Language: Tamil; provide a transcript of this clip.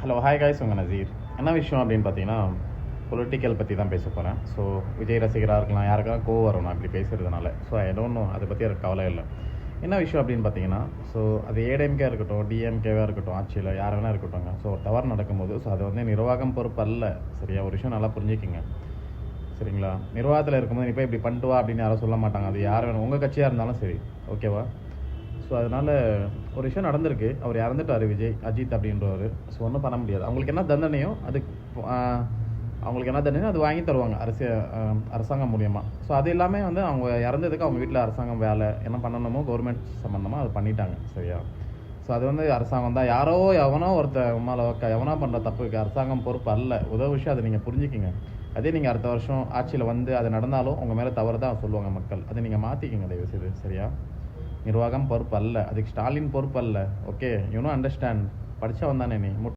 ஹலோ ஹாய் காய்ஸ், உங்கள் நசீர். என்ன விஷயம் அப்படின்னு பார்த்தீங்கன்னா, பொலிட்டிக்கல் பற்றி தான் பேச போகிறேன். ஸோ விஜய் ரசிகராக இருக்கலாம், யாருக்கெல்லாம் கோவம் வரும் நான் இப்படி பேசுகிறதுனால. ஸோ ஐ டோன்ட் நோ, அதை பற்றி எனக்கு கவலை இல்லை. என்ன விஷயம் அப்படின்னு பார்த்தீங்கன்னா, ஸோ அது ஏடிஎம்கே இருக்கட்டும், டிஎம்கேவாக இருக்கட்டும், ஆட்சியில் யார் வேணா இருக்கட்டும், ஸோ ஒரு தவறு நடக்கும்போது ஸோ அது வந்து நிர்வாகம் பொறுப்பு அல்ல. சரியா? ஒரு விஷயம் நல்லா புரிஞ்சுக்கிங்க. சரிங்களா? நிர்வாகத்தில் இருக்கும்போது இப்போ இப்படி பண்ணிட்டு வா அப்படின்னு யாரும் சொல்ல மாட்டாங்க. அது யார் வேணும், உங்கள் கட்சியாக இருந்தாலும் சரி. ஓகேவா? ஸோ அதனால் ஒரு விஷயம் நடந்திருக்கு. அவர் இறந்துட்டார், விஜய் அஜித் அப்படின்றவர். ஸோ ஒன்றும் பண்ண முடியாது. அவங்களுக்கு என்ன தண்டனையோ அவங்களுக்கு என்ன தண்டனையோ அது வாங்கி தருவாங்க அரசாங்கம் மூலியமாக. ஸோ அது எல்லாமே வந்து அவங்க இறந்ததுக்கு அவங்க வீட்டில் அரசாங்கம் வேலை என்ன பண்ணணுமோ கவர்மெண்ட் சம்மந்தமாக அது பண்ணிட்டாங்க. சரியா? ஸோ அது வந்து அரசாங்கம் தான். யாரோ எவனோ எவனோ பண்ணுற தப்புக்கு அரசாங்கம் பொறுப்பு அல்ல. விஷயம் அதை நீங்கள் புரிஞ்சுக்கிங்க. அதே நீங்கள் அடுத்த வருஷம் ஆட்சியில் வந்து அது நடந்தாலும் உங்கள் மேலே தவறு தான் சொல்லுவாங்க மக்கள். அதை நீங்கள் மாற்றிக்கிங்க தயவு செய்து. சரியா? நிர்வாகம் பொறுப்பு அல்ல, அதுக்கு ஸ்டாலின் பொறுப்பு அல்ல. Okay, you know understand. படித்தவன் தானே நீ.